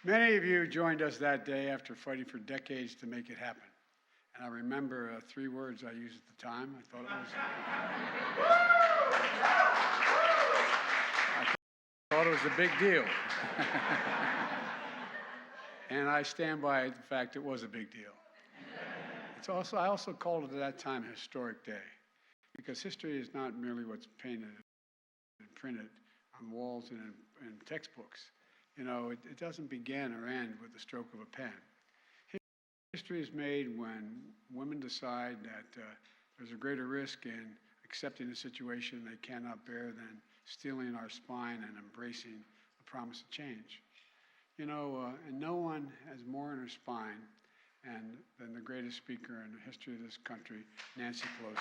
Many of you joined us that day after fighting for decades to make it happen. And I remember 3 words I used at the time. I thought it was a big deal. And I stand by the fact it was a big deal. I also called it at that time a historic day, because history is not merely what's painted and printed on walls and in textbooks. You know, it doesn't begin or end with the stroke of a pen. History is made when women decide that there's a greater risk in accepting a situation they cannot bear than steeling our spine and embracing the promise of change. You know, and no one has more in her spine than the greatest speaker in the history of this country, Nancy Pelosi.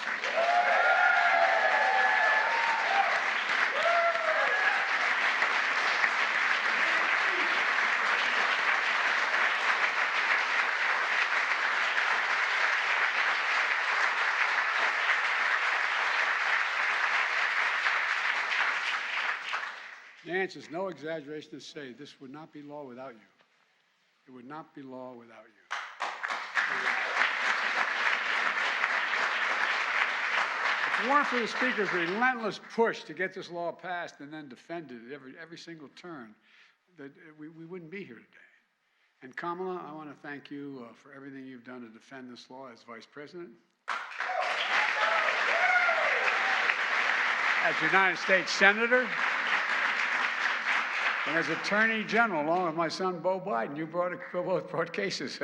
Nancy, it's no exaggeration to say this would not be law without you. It would not be law without you. If it weren't for the Speaker's relentless push to get this law passed and then defend it at every single turn, we wouldn't be here today. And Kamala, I want to thank you for everything you've done to defend this law as Vice President. As United States Senator. And as Attorney General, along with my son, Beau Biden, you both brought cases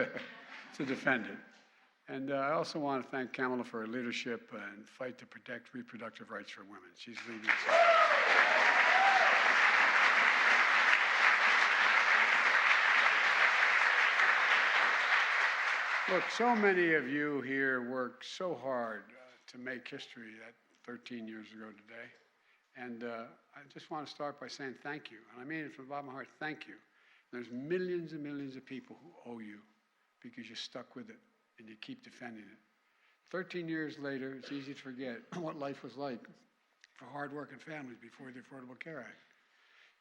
to defend it. And I also want to thank Kamala for her leadership and fight to protect reproductive rights for women. She's leading us. Look, so many of you here worked so hard to make history that 13 years ago today. And I just want to start by saying thank you. And I mean it from the bottom of my heart, thank you. There's millions and millions of people who owe you because you stuck with it and you keep defending it. 13 years later, it's easy to forget what life was like for hardworking families before the Affordable Care Act.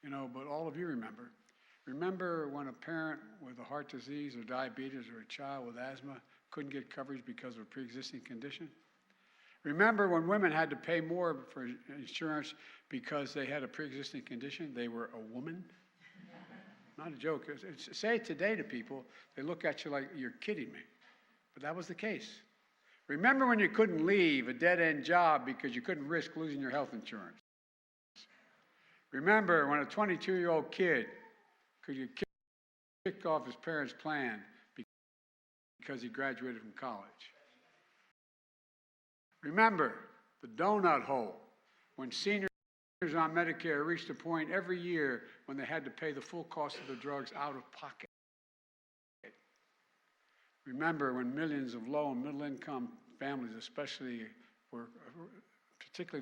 You know, but all of you remember. Remember when a parent with a heart disease or diabetes or a child with asthma couldn't get coverage because of a pre-existing condition? Remember when women had to pay more for insurance because they had a pre-existing condition? They were a woman? Not a joke. Say it today to people, they look at you like you're kidding me. But that was the case. Remember when you couldn't leave a dead-end job because you couldn't risk losing your health insurance? Remember when a 22-year-old kid could get kicked off his parents' plan because he graduated from college? Remember the donut hole when seniors on Medicare reached a point every year when they had to pay the full cost of the drugs out of pocket. Remember when millions of low and middle income families, particularly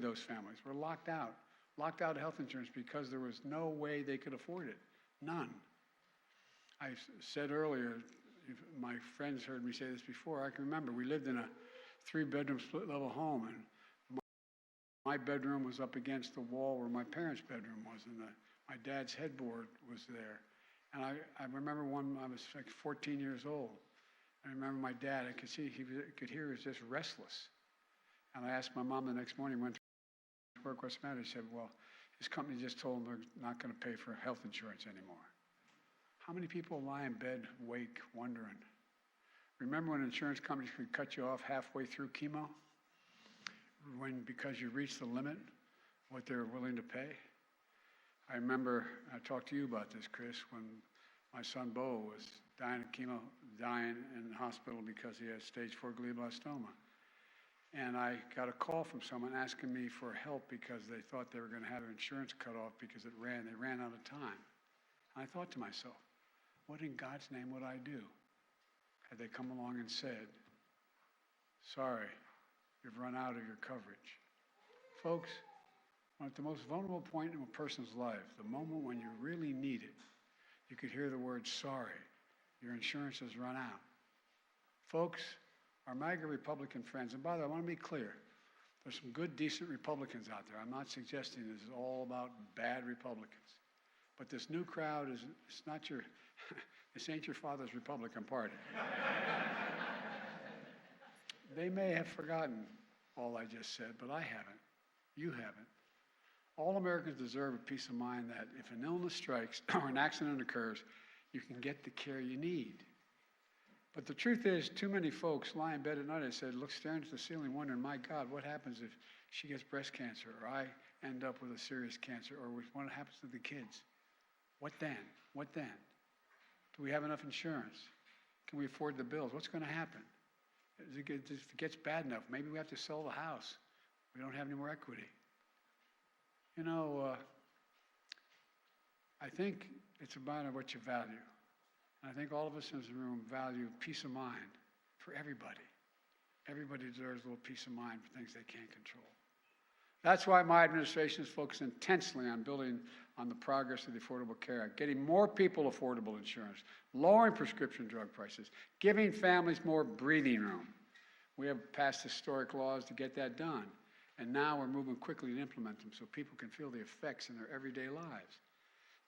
those families, were locked out of health insurance because there was no way they could afford it. None. I said earlier, my friends heard me say this before, I can remember we lived in a 3-bedroom split-level home, and my bedroom was up against the wall where my parents' bedroom was, and my dad's headboard was there. And I remember I was like 14 years old. I remember my dad, I could see, he could hear he was just restless. And I asked my mom the next morning, went to work, what's the matter? She said, well, his company just told him they're not going to pay for health insurance anymore. How many people lie in bed, wake, wondering? Remember when insurance companies could cut you off halfway through chemo? Because you reached the limit, what they were willing to pay? I remember, I talked to you about this, Chris, when my son Beau was dying of chemo, dying in the hospital because he had stage 4 glioblastoma. And I got a call from someone asking me for help because they thought they were going to have insurance cut off because they ran out of time. And I thought to myself, what in God's name would I do? Had they come along and said, sorry, you've run out of your coverage. Folks, at the most vulnerable point in a person's life, the moment when you really need it, you could hear the word sorry, your insurance has run out. Folks, our MAGA Republican friends, and by the way, I want to be clear, there's some good, decent Republicans out there. I'm not suggesting this is all about bad Republicans. But this new crowd it's not your, this ain't your father's Republican Party. They may have forgotten all I just said, but I haven't. You haven't. All Americans deserve a peace of mind that if an illness strikes or an accident occurs, you can get the care you need. But the truth is, too many folks lie in bed at night and say, look, staring at the ceiling, wondering, my God, what happens if she gets breast cancer, or I end up with a serious cancer, or what happens to the kids? What then? What then? Do we have enough insurance? Can we afford the bills? What's going to happen? If it gets bad enough, maybe we have to sell the house. We don't have any more equity. You know, I think it's a matter of what you value. And I think all of us in this room value peace of mind for everybody. Everybody deserves a little peace of mind for things they can't control. That's why my administration is focused intensely on building on the progress of the Affordable Care Act, getting more people affordable insurance, lowering prescription drug prices, giving families more breathing room. We have passed historic laws to get that done, and now we're moving quickly to implement them so people can feel the effects in their everyday lives.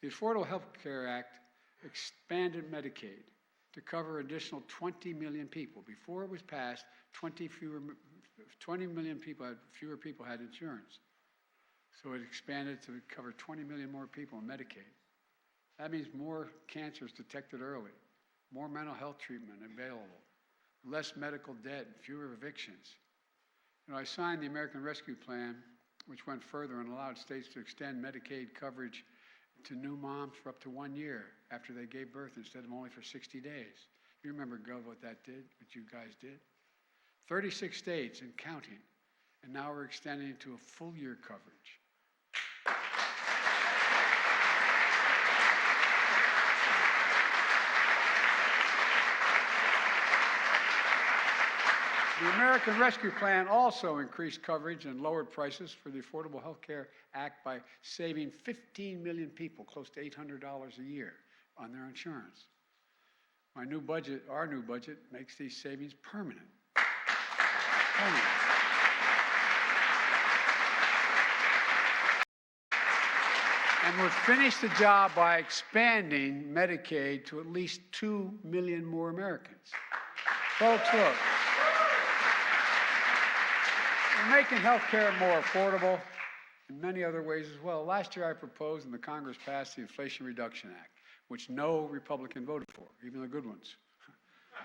The Affordable Health Care Act expanded Medicaid to cover an additional 20 million people. Before it was passed, 20 million fewer people had insurance. So it expanded to cover 20 million more people in Medicaid. That means more cancers detected early, more mental health treatment available, less medical debt, fewer evictions. You know, I signed the American Rescue Plan, which went further and allowed states to extend Medicaid coverage to new moms for up to 1 year after they gave birth instead of only for 60 days. You remember, Gov, what that did, what you guys did? 36 states and counting, and now we're extending it to a full year coverage. The American Rescue Plan also increased coverage and lowered prices for the Affordable Health Care Act by saving 15 million people close to $800 a year on their insurance. Our new budget makes these savings permanent. And we've finished the job by expanding Medicaid to at least 2 million more Americans. Folks, look. We're making health care more affordable in many other ways as well. Last year I proposed and the Congress passed the Inflation Reduction Act, which no Republican voted for, even the good ones.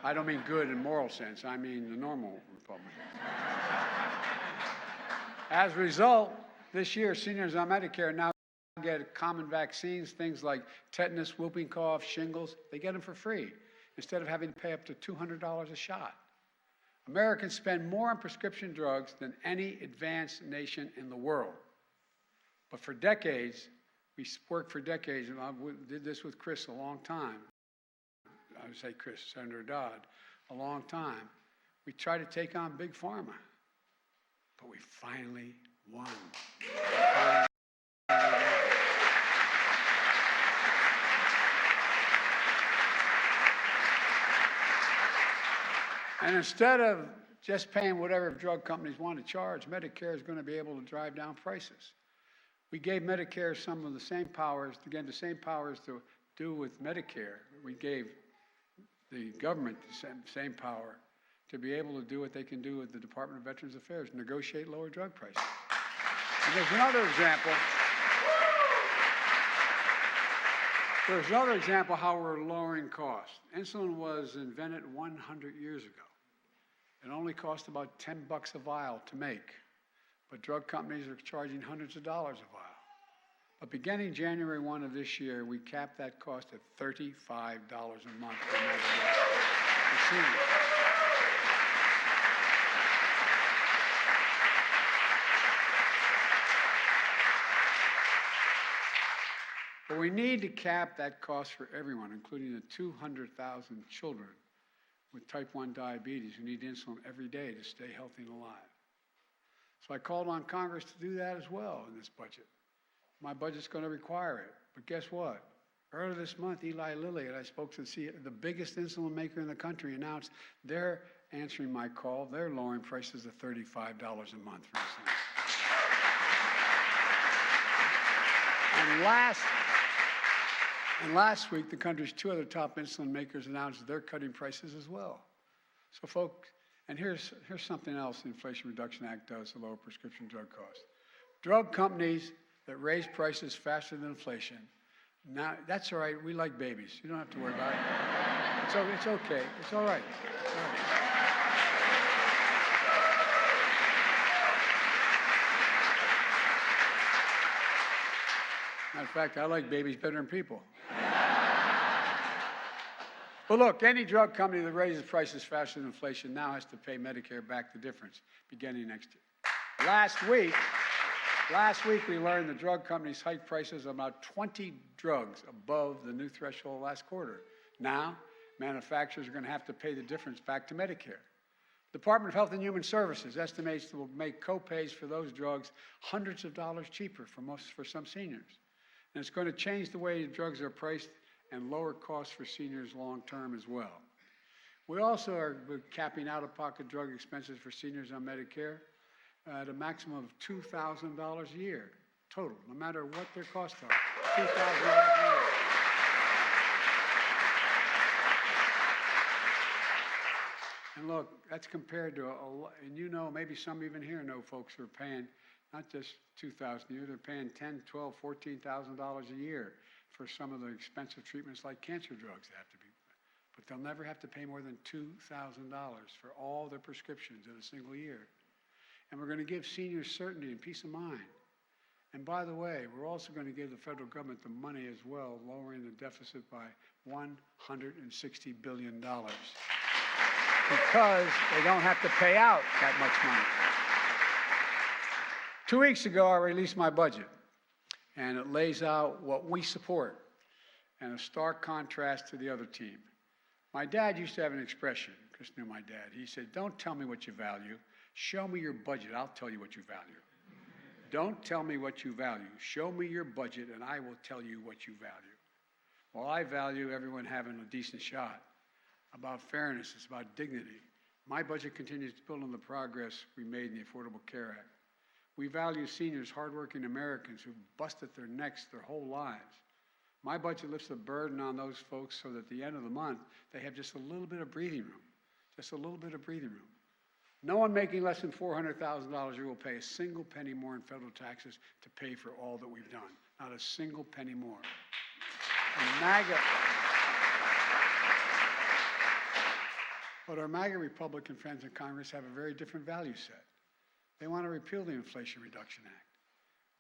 I don't mean good in moral sense, I mean the normal Republicans. As a result, this year seniors on Medicare now get common vaccines, things like tetanus, whooping cough, shingles. They get them for free instead of having to pay up to $200 a shot. Americans spend more on prescription drugs than any advanced nation in the world. But for decades, we worked for decades, and I did this with Chris a long time. I would say Chris, Senator Dodd, a long time. We tried to take on Big Pharma, but we finally won. And instead of just paying whatever drug companies want to charge, Medicare is going to be able to drive down prices. We gave Medicare some of the same powers, again, the same powers to do with Medicare. We gave the government the same power to be able to do what they can do with the Department of Veterans Affairs, negotiate lower drug prices. And there's another example. There's another example how we're lowering costs. Insulin was invented 100 years ago. It only cost about $10 a vial to make, but drug companies are charging hundreds of dollars a vial. But beginning January 1 of this year, we capped that cost at $35 a month for seniors. But we need to cap that cost for everyone, including the 200,000 children with type 1 diabetes who need insulin every day to stay healthy and alive. So I called on Congress to do that as well in this budget. My budget's going to require it. But guess what? Earlier this month, Eli Lilly, and I spoke to the biggest insulin maker in the country, announced they're answering my call. They're lowering prices to $35 a month for insulin. And last week, the country's two other top insulin makers announced they're cutting prices as well. So folks, and here's something else the Inflation Reduction Act does to lower prescription drug costs. Drug companies that raise prices faster than inflation, now, that's all right, we like babies. You don't have to worry about it. It's okay, it's all right. It's all right. Matter of fact, I like babies better than people. But look, any drug company that raises prices faster than inflation now has to pay Medicare back the difference beginning next year. Last week we learned the drug companies hiked prices on about 20 drugs above the new threshold last quarter. Now, manufacturers are going to have to pay the difference back to Medicare. The Department of Health and Human Services estimates it will make co-pays for those drugs hundreds of dollars cheaper for some seniors. And it's going to change the way drugs are priced and lower costs for seniors long term as well. We also are capping out-of-pocket drug expenses for seniors on Medicare at a maximum of $2,000 a year total, no matter what their costs are. $2,000 a year. And look, that's compared to and you know, maybe some even here know folks who are paying not just $2,000 a year, they're paying $10,000, $12,000, $14,000 a year for some of the expensive treatments like cancer drugs that have to be. But they'll never have to pay more than $2,000 for all their prescriptions in a single year. And we're going to give seniors certainty and peace of mind. And by the way, we're also going to give the federal government the money as well, lowering the deficit by $160 billion. Because they don't have to pay out that much money. 2 weeks ago, I released my budget, and it lays out what we support, and a stark contrast to the other team. My dad used to have an expression, Chris knew my dad. He said, "Don't tell me what you value, show me your budget, I'll tell you what you value." Don't tell me what you value, show me your budget, and I will tell you what you value. Well, I value everyone having a decent shot. About fairness, it's about dignity. My budget continues to build on the progress we made in the Affordable Care Act. We value seniors, hardworking Americans who've busted their necks their whole lives. My budget lifts the burden on those folks so that at the end of the month, they have just a little bit of breathing room, just a little bit of breathing room. No one making less than $400,000 a year will pay a single penny more in federal taxes to pay for all that we've done. Not a single penny more. And But our MAGA Republican friends in Congress have a very different value set. They want to repeal the Inflation Reduction Act.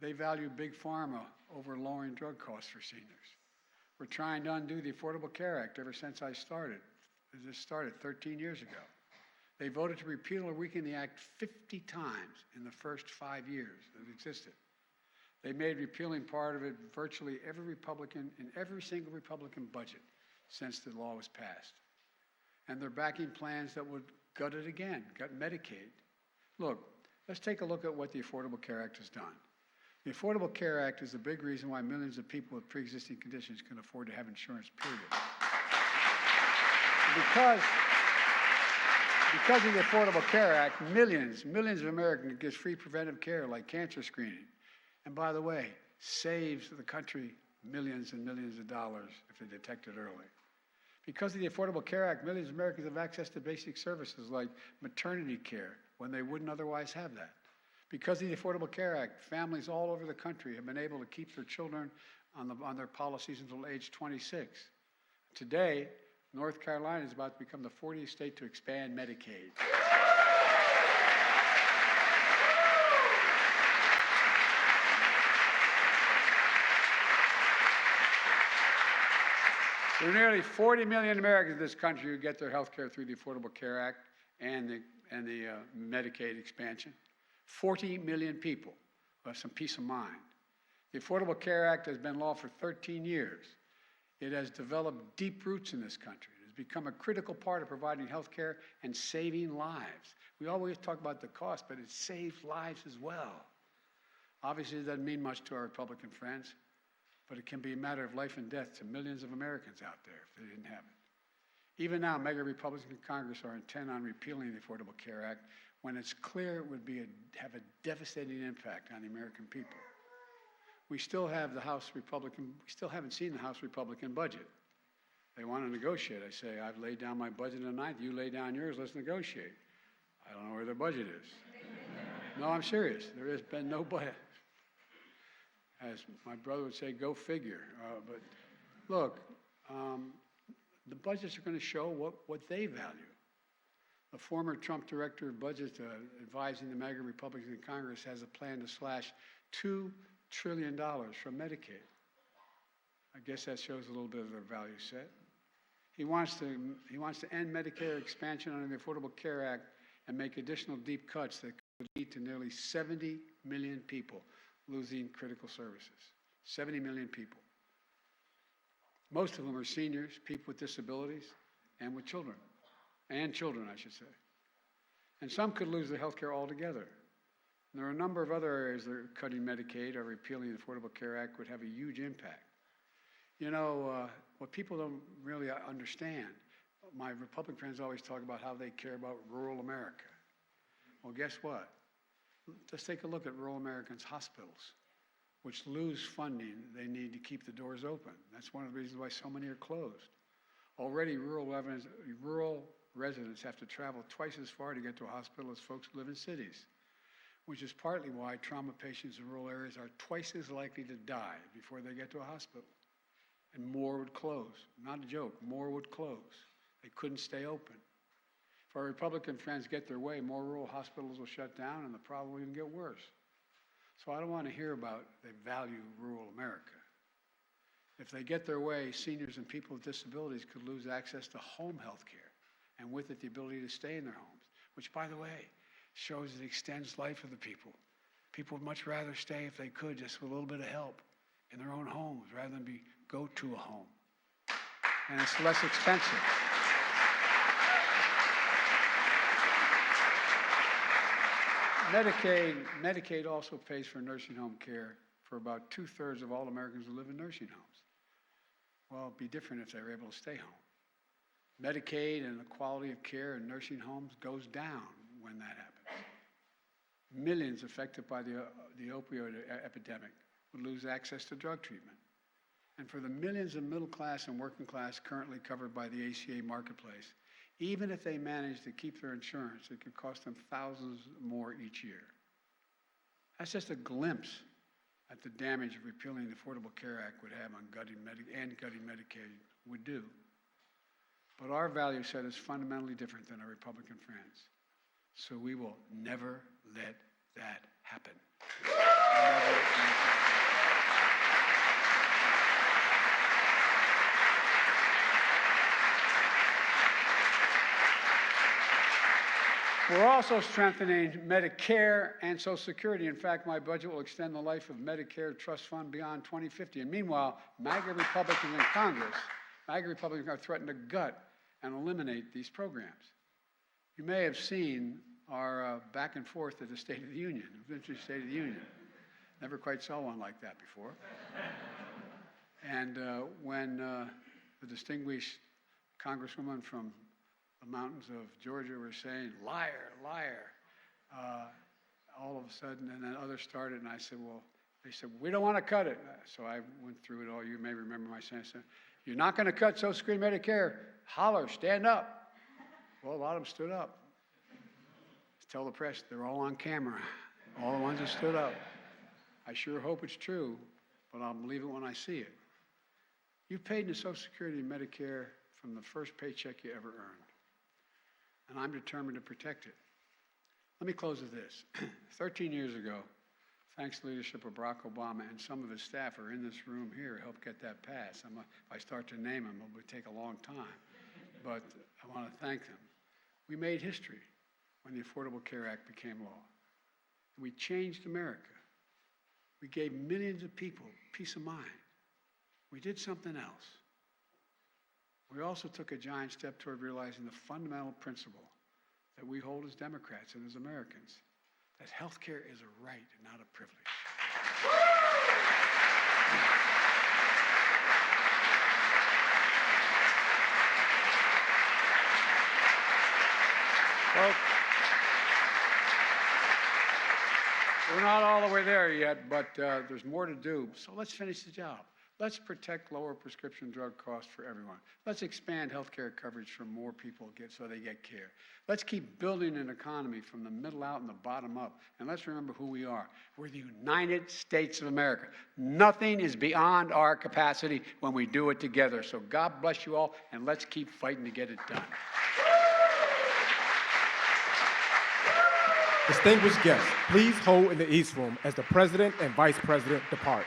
They value big pharma over lowering drug costs for seniors. We're trying to undo the Affordable Care Act ever since I started. This started 13 years ago. They voted to repeal or weaken the act 50 times in the first 5 years that it existed. They made repealing part of it virtually every Republican in every single Republican budget since the law was passed. And they're backing plans that would gut it again, gut Medicaid. Look, let's take a look at what the Affordable Care Act has done. The Affordable Care Act is a big reason why millions of people with pre-existing conditions can afford to have insurance, period. Because of the Affordable Care Act, millions of Americans get free preventive care like cancer screening. And by the way, saves the country millions and millions of dollars if they detect it early. Because of the Affordable Care Act, millions of Americans have access to basic services like maternity care when they wouldn't otherwise have that. Because of the Affordable Care Act, families all over the country have been able to keep their children on their policies until age 26. Today, North Carolina is about to become the 40th state to expand Medicaid. There are nearly 40 million Americans in this country who get their health care through the Affordable Care Act and the Medicaid expansion. 40 million people who have some peace of mind. The Affordable Care Act has been law for 13 years. It has developed deep roots in this country. It has become a critical part of providing health care and saving lives. We always talk about the cost, but it saves lives as well. Obviously, it doesn't mean much to our Republican friends, but it can be a matter of life and death to millions of Americans out there if they didn't have it. Even now, MAGA Republicans in Congress are intent on repealing the Affordable Care Act when it's clear it would have a devastating impact on the American people. we still have the House Republican, we still haven't seen the House Republican budget. They want to negotiate. I say, I've laid down my budget tonight. You lay down yours. Let's negotiate. I don't know where their budget is. No, I'm serious. There has been no budget. As my brother would say, go figure. But look, the budgets are going to show what they value. The former Trump director of budget advising the MAGA Republicans in Congress has a plan to slash $2 trillion from Medicaid. I guess that shows a little bit of their value set. He wants to end Medicare expansion under the Affordable Care Act and make additional deep cuts that could lead to nearly 70 million people losing critical services. 70 million people. Most of them are seniors, people with disabilities, and with children. And children, I should say. And some could lose their health care altogether. And there are a number of other areas that are cutting Medicaid or repealing the Affordable Care Act would have a huge impact. You know, what people don't really understand, my Republican friends always talk about how they care about rural America. Well, guess what? Just take a look at rural Americans' hospitals, which lose funding they need to keep the doors open. That's one of the reasons why so many are closed. Already, rural residents have to travel twice as far to get to a hospital as folks who live in cities, which is partly why trauma patients in rural areas are twice as likely to die before they get to a hospital. And more would close. Not a joke, more would close. They couldn't stay open. If our Republican friends get their way, more rural hospitals will shut down and the problem will even get worse. So I don't want to hear about they value rural America. If they get their way, seniors and people with disabilities could lose access to home health care, and with it the ability to stay in their homes, which, by the way, shows it extends life of the people. People would much rather stay if they could, just with a little bit of help in their own homes rather than go to a home. And it's less expensive. Medicaid also pays for nursing home care for about 2/3 of all Americans who live in nursing homes. Well, it'd be different if they were able to stay home. Medicaid and the quality of care in nursing homes goes down when that happens. Millions affected by the opioid epidemic would lose access to drug treatment. And for the millions of middle class and working class currently covered by the ACA marketplace, even if they manage to keep their insurance, it could cost them thousands more each year. That's just a glimpse at the damage repealing the Affordable Care Act would have on gutting Medicaid would do. But our value set is fundamentally different than our Republican friends. So we will never let that happen. Never let that happen. We're also strengthening Medicare and Social Security. In fact, my budget will extend the life of Medicare Trust Fund beyond 2050. And meanwhile, MAGA Republicans in Congress, MAGA Republicans are threatening to gut and eliminate these programs. You may have seen our back and forth at the State of the Union, the Vintage State of the Union. Never quite saw one like that before. And when the distinguished Congresswoman from the mountains of Georgia were saying, liar, liar, all of a sudden, and then others started, and I said, well, they said, we don't want to cut it. So I went through it all. You may remember my saying, you're not going to cut Social Security Medicare. Holler, stand up. Well, a lot of them stood up. Tell the press, they're all on camera, all the ones that stood up. I sure hope it's true, but I'll believe it when I see it. You paid into Social Security and Medicare from the first paycheck you ever earned. And I'm determined to protect it. Let me close with this. 13 years ago, thanks to the leadership of Barack Obama and some of his staff are in this room here, helped get that passed. If I start to name them, it would take a long time. But I want to thank them. We made history when the Affordable Care Act became law. We changed America. We gave millions of people peace of mind. We did something else. We also took a giant step toward realizing the fundamental principle that we hold as Democrats and as Americans, that health care is a right and not a privilege. Well, we're not all the way there yet, but there's more to do. So let's finish the job. Let's protect lower prescription drug costs for everyone. Let's expand health care coverage for more people so they get care. Let's keep building an economy from the middle out and the bottom up. And let's remember who we are. We're the United States of America. Nothing is beyond our capacity when we do it together. So God bless you all, and let's keep fighting to get it done. Distinguished guests, please hold in the East Room as the President and Vice President depart.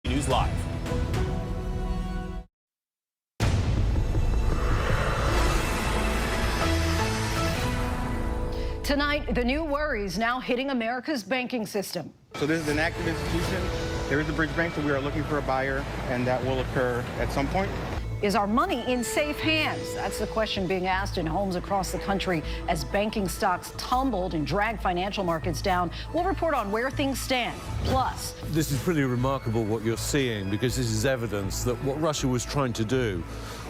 News Live. Tonight, the new worries now hitting America's banking system. So this is an active institution. There is a bridge bank, so we are looking for a buyer, and that will occur at some point. Is our money in safe hands? That's the question being asked in homes across the country as banking stocks tumbled and dragged financial markets down. We'll report on where things stand. Plus, this is pretty remarkable what you're seeing, because this is evidence that what Russia was trying to do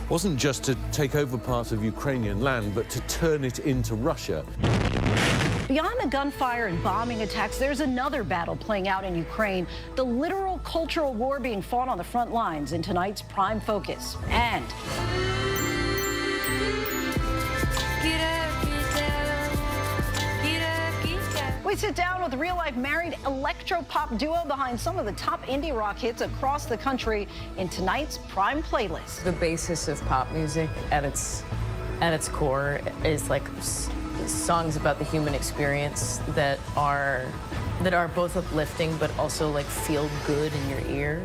wasn't just to take over part of Ukrainian land, but to turn it into Russia. Beyond the gunfire and bombing attacks, there's another battle playing out in Ukraine, the literal cultural war being fought on the front lines in tonight's Prime Focus. And we sit down with a real-life married electro-pop duo behind some of the top indie rock hits across the country in tonight's Prime playlist. The basis of pop music at its core is like songs about the human experience that are both uplifting but also like feel good in your ear.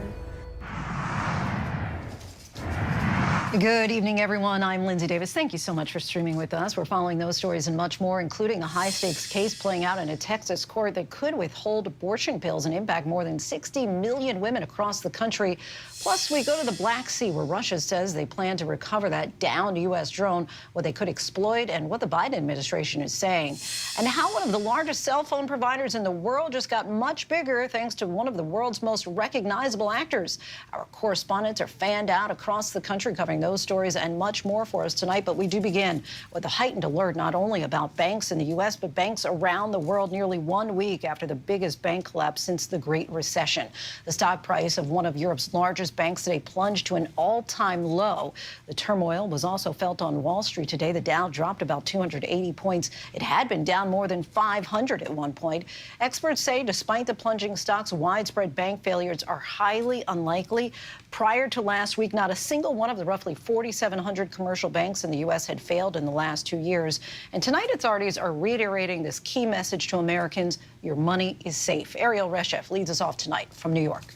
Good evening, everyone. I'm Lindsay Davis. Thank you so much for streaming with us. We're following those stories and much more, including a high-stakes case playing out in a Texas court that could withhold abortion pills and impact more than 60 million women across the country. Plus, we go to the Black Sea, where Russia says they plan to recover that downed U.S. drone, what they could exploit, and what the Biden administration is saying. And how one of the largest cell phone providers in the world just got much bigger thanks to one of the world's most recognizable actors. Our correspondents are fanned out across the country covering those stories and much more for us tonight. But we do begin with a heightened alert not only about banks in the U.S., but banks around the world nearly 1 week after the biggest bank collapse since the Great Recession. The stock price of one of Europe's largest banks today plunged to an all-time low. The turmoil was also felt on Wall Street today. The Dow dropped about 280 points. It had been down more than 500 at one point. Experts say despite the plunging stocks, widespread bank failures are highly unlikely. Prior to last week, not a single one of the roughly roughly 4,700 commercial banks in the U.S. had failed in the last 2 years. And tonight, authorities are reiterating this key message to Americans: your money is safe. Ariel Reshef leads us off tonight from New York.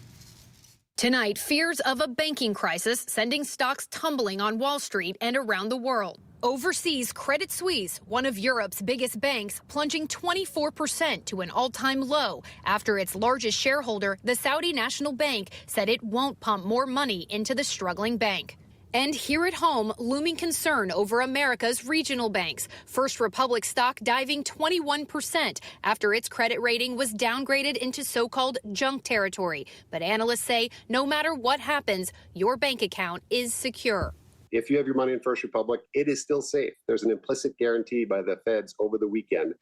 Tonight, fears of a banking crisis sending stocks tumbling on Wall Street and around the world. Overseas, Credit Suisse, one of Europe's biggest banks, plunging 24% to an all-time low after its largest shareholder, the Saudi National Bank, said it won't pump more money into the struggling bank. And here at home, looming concern over America's regional banks. First Republic stock diving 21% after its credit rating was downgraded into so-called junk territory. But analysts say no matter what happens, your bank account is secure. If you have your money in First Republic, it is still safe. There's an implicit guarantee by the feds over the weekend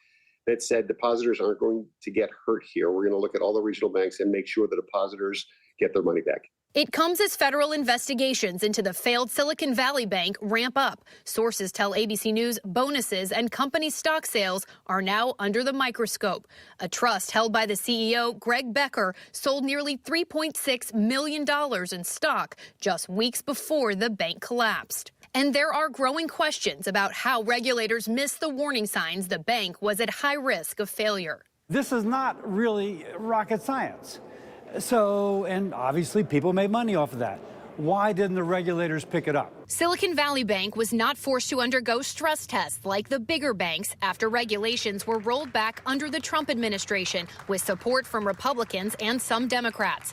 that said depositors aren't going to get hurt here. We're going to look at all the regional banks and make sure the depositors get their money back. It comes as federal investigations into the failed Silicon Valley Bank ramp up. Sources tell ABC News bonuses and company stock sales are now under the microscope. A trust held by the CEO, Greg Becker, sold nearly $3.6 million in stock just weeks before the bank collapsed. And there are growing questions about how regulators missed the warning signs the bank was at high risk of failure. This is not really rocket science. So, and obviously people made money off of that. Why didn't the regulators pick it up? Silicon Valley Bank was not forced to undergo stress tests like the bigger banks after regulations were rolled back under the Trump administration with support from Republicans and some Democrats.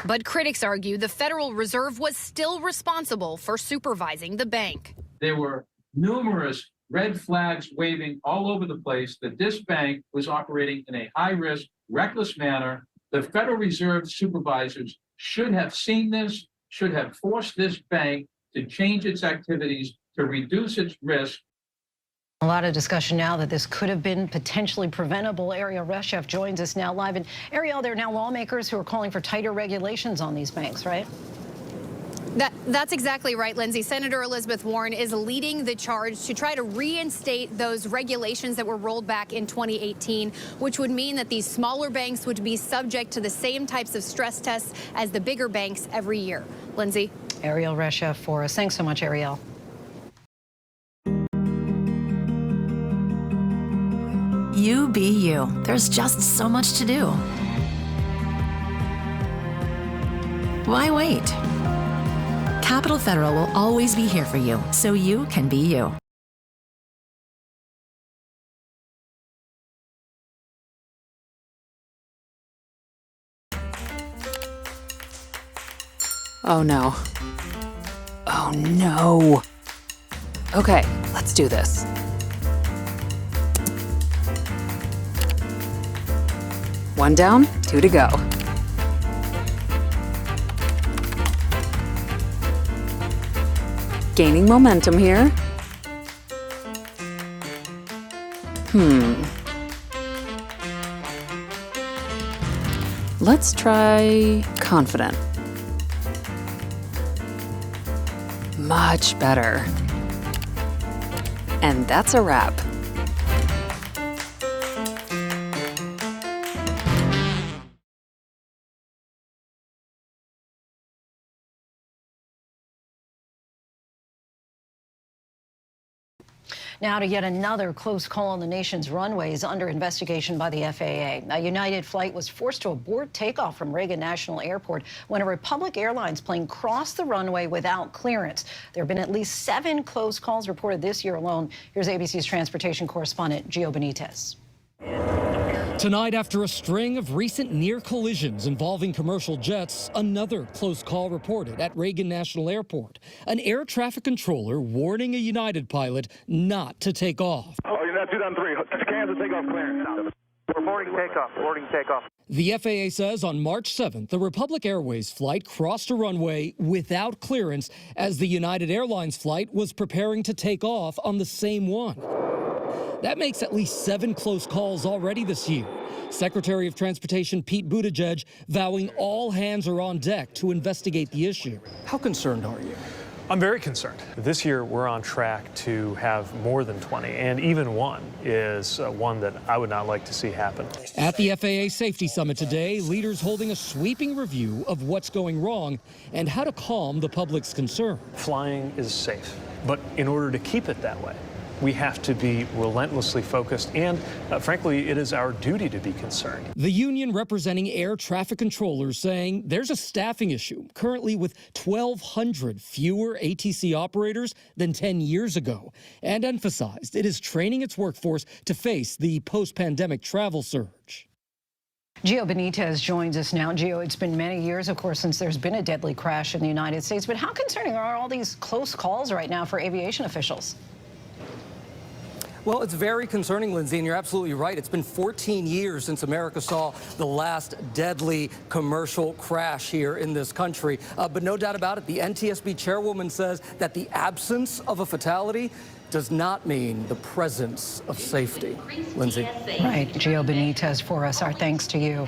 But critics argue the Federal Reserve was still responsible for supervising the bank. There were numerous red flags waving all over the place that this bank was operating in a high-risk, reckless manner. The Federal Reserve supervisors should have seen this, should have forced this bank to change its activities to reduce its risk. A lot of discussion now that this could have been potentially preventable. Ariel Reshef joins us now live. And Ariel, there are now lawmakers who are calling for tighter regulations on these banks, right? That's exactly right, Lindsay. Senator Elizabeth Warren is leading the charge to try to reinstate those regulations that were rolled back in 2018, which would mean that these smaller banks would be subject to the same types of stress tests as the bigger banks every year. Lindsay? Ariel Reshef for us. Thanks so much, Ariel. You be you. There's just so much to do. Why wait? Capital Federal will always be here for you, so you can be you. Oh no. Oh no. Okay, let's do this. One down, two to go. Gaining momentum here. Let's try confident. Much better. And that's a wrap. Now to yet another close call on the nation's runways under investigation by the FAA. A United flight was forced to abort takeoff from Reagan National Airport when a Republic Airlines plane crossed the runway without clearance. There have been at least 7 close calls reported this year alone. Here's ABC's transportation correspondent, Gio Benitez. Tonight, after a string of recent near collisions involving commercial jets, another close call reported at Reagan National Airport. An air traffic controller warning a United pilot not to take off. Oh, you're not 2-3. Kansas takeoff clearance. Boarding takeoff. The FAA says on March 7th, the Republic Airways flight crossed a runway without clearance as the United Airlines flight was preparing to take off on the same one. That makes at least 7 close calls already this year. Secretary of Transportation Pete Buttigieg vowing all hands are on deck to investigate the issue. How concerned are you? I'm very concerned. This year, we're on track to have more than 20, and even one is one that I would not like to see happen. At the FAA Safety Summit today, leaders holding a sweeping review of what's going wrong and how to calm the public's concern. Flying is safe, but in order to keep it that way, we have to be relentlessly focused, and frankly, it is our duty to be concerned. The union representing air traffic controllers saying there's a staffing issue currently with 1,200 fewer ATC operators than 10 years ago, and emphasized it is training its workforce to face the post-pandemic travel surge. Gio Benitez joins us now. Gio, it's been many years, of course, since there's been a deadly crash in the United States, but how concerning are all these close calls right now for aviation officials? Well, it's very concerning, Lindsay, and you're absolutely right. It's been 14 years since America saw the last deadly commercial crash here in this country. But no doubt about it, the NTSB chairwoman says that the absence of a fatality does not mean the presence of safety. Lindsay. Right. Gio Benitez for us. Our thanks to you.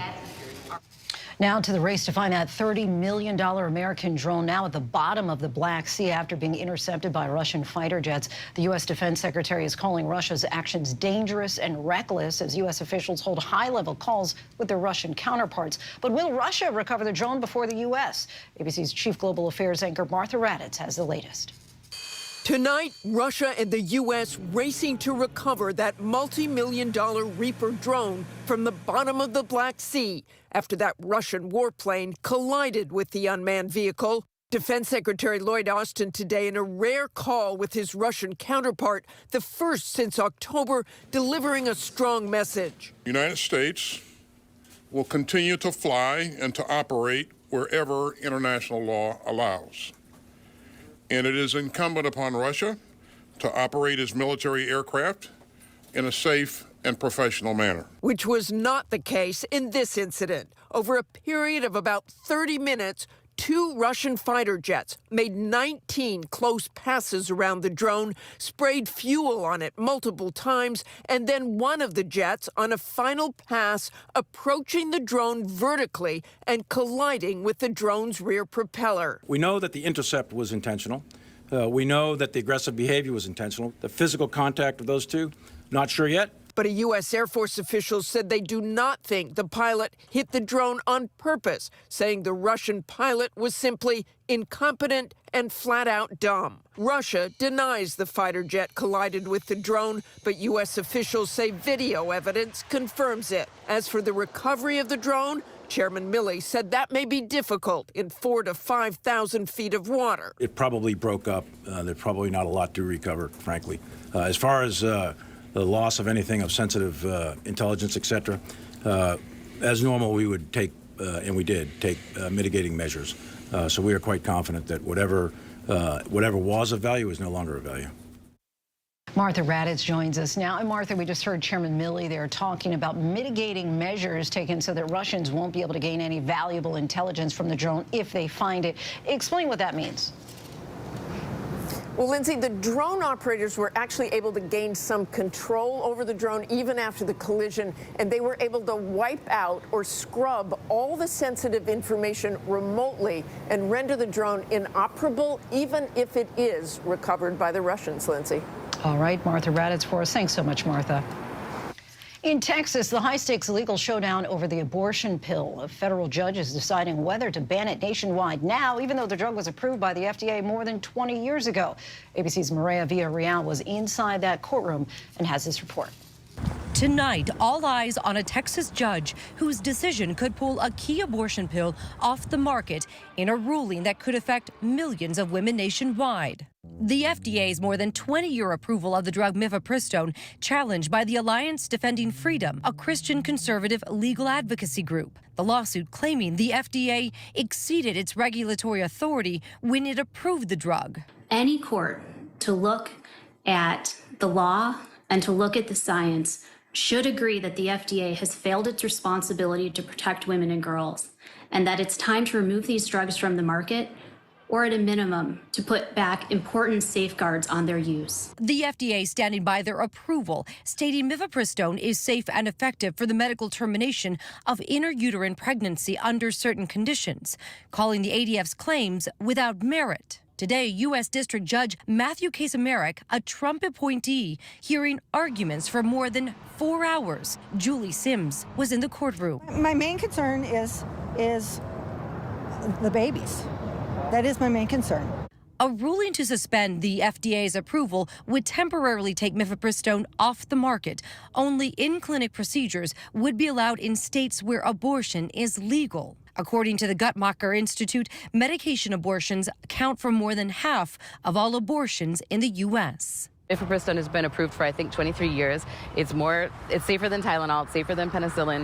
Now to the race to find that $30 million American drone now at the bottom of the Black Sea after being intercepted by Russian fighter jets. The U.S. Defense Secretary is calling Russia's actions dangerous and reckless as U.S. officials hold high-level calls with their Russian counterparts. But will Russia recover the drone before the U.S.? ABC's Chief Global Affairs anchor Martha Raddatz has the latest. Tonight, Russia and the U.S. racing to recover that multi-million-dollar Reaper drone from the bottom of the Black Sea after that Russian warplane collided with the unmanned vehicle. Defense Secretary Lloyd Austin today in a rare call with his Russian counterpart, the first since October, delivering a strong message. The United States will continue to fly and to operate wherever international law allows. And it is incumbent upon Russia to operate its military aircraft in a safe and professional manner. Which was not the case in this incident. Over a period of about 30 minutes, 2 Russian fighter jets made 19 close passes around the drone, sprayed fuel on it multiple times, and then one of the jets on a final pass approaching the drone vertically and colliding with the drone's rear propeller. We know that the intercept was intentional. We know that the aggressive behavior was intentional. The physical contact of those two, not sure yet. But a U.S. Air Force official said they do not think the pilot hit the drone on purpose, saying the Russian pilot was simply incompetent and flat out dumb. Russia denies the fighter jet collided with the drone, but U.S. officials say video evidence confirms it. As for the recovery of the drone, Chairman Milley said that may be difficult in 4,000 to 5,000 feet of water. It probably broke up. There's probably not a lot to recover, frankly. As far as the loss of anything of sensitive intelligence, etc. As normal, we would take, and we did, take mitigating measures. So we are quite confident that whatever was of value is no longer of value. Martha Raddatz joins us now. And Martha, we just heard Chairman Milley there talking about mitigating measures taken so that Russians won't be able to gain any valuable intelligence from the drone if they find it. Explain what that means. Well, Lindsay, the drone operators were actually able to gain some control over the drone even after the collision, and they were able to wipe out or scrub all the sensitive information remotely and render the drone inoperable, even if it is recovered by the Russians, Lindsay. All right, Martha Raddatz for us. Thanks so much, Martha. In Texas, the high-stakes legal showdown over the abortion pill. A federal judge is deciding whether to ban it nationwide now, even though the drug was approved by the FDA more than 20 years ago. ABC's Maria Villarreal was inside that courtroom and has this report. Tonight, all eyes on a Texas judge whose decision could pull a key abortion pill off the market in a ruling that could affect millions of women nationwide. The FDA's more than 20-year approval of the drug mifepristone challenged by the Alliance Defending Freedom, a Christian conservative legal advocacy group. The lawsuit claiming the FDA exceeded its regulatory authority when it approved the drug. Any court to look at the law and to look at the science should agree that the FDA has failed its responsibility to protect women and girls, and that it's time to remove these drugs from the market, or at a minimum, to put back important safeguards on their use. The FDA standing by their approval, stating mifepristone is safe and effective for the medical termination of intrauterine pregnancy under certain conditions, calling the ADF's claims without merit. Today, U.S. District Judge Matthew Kaczmarek, a Trump appointee, hearing arguments for more than 4 hours. Julie Sims was in the courtroom. My main concern is the babies. That is my main concern. A ruling to suspend the FDA's approval would temporarily take mifepristone off the market. Only in-clinic procedures would be allowed in states where abortion is legal. According to the Guttmacher Institute, medication abortions account for more than half of all abortions in the U.S. Mifepristone has been approved for, I think, 23 years. It's safer than Tylenol, it's safer than penicillin.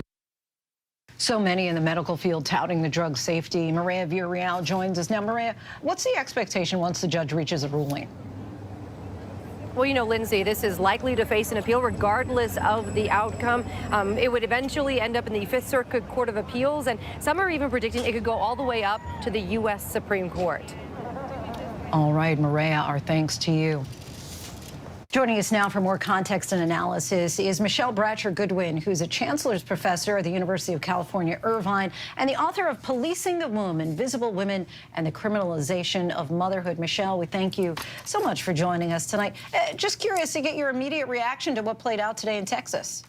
So many in the medical field touting the drug's safety. Maria Villarreal joins us now. Maria, what's the expectation once the judge reaches a ruling? Well, you know, Lindsay, this is likely to face an appeal regardless of the outcome. It would eventually end up in the Fifth Circuit Court of Appeals, and some are even predicting it could go all the way up to the U.S. Supreme Court. All right, Maria, our thanks to you. Joining us now for more context and analysis is Michelle Bratcher Goodwin, who's a chancellor's professor at the University of California, Irvine, and the author of Policing the Womb, Invisible Women and the Criminalization of Motherhood. Michelle, we thank you so much for joining us tonight. Just curious to get your immediate reaction to what played out today in Texas.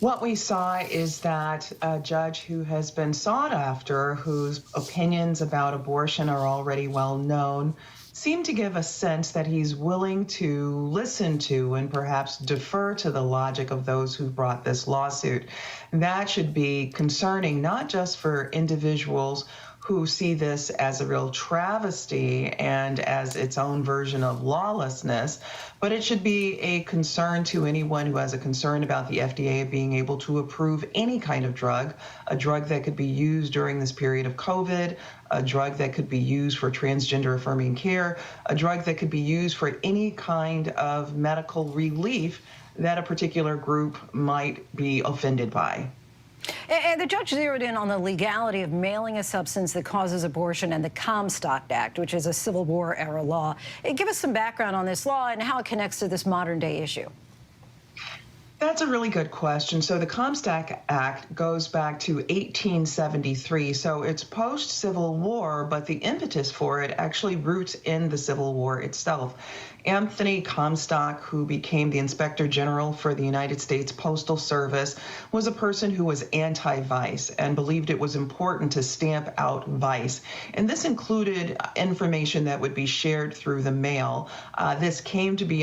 What we saw is that a judge who has been sought after, whose opinions about abortion are already well known, seemed to give a sense that he's willing to listen to and perhaps defer to the logic of those who brought this lawsuit. That should be concerning, not just for individuals who see this as a real travesty and as its own version of lawlessness, but it should be a concern to anyone who has a concern about the FDA being able to approve any kind of drug, a drug that could be used during this period of COVID, a drug that could be used for transgender affirming care, a drug that could be used for any kind of medical relief that a particular group might be offended by. And the judge zeroed in on the legality of mailing a substance that causes abortion and the Comstock Act, which is a Civil War-era law. Give us some background on this law and how it connects to this modern-day issue. That's a really good question. So the Comstock Act goes back to 1873. So it's post-Civil War, but the impetus for it actually roots in the Civil War itself. Anthony Comstock, who became the Inspector General for the United States Postal Service, was a person who was anti-vice and believed it was important to stamp out vice. And this included information that would be shared through the mail. This came to be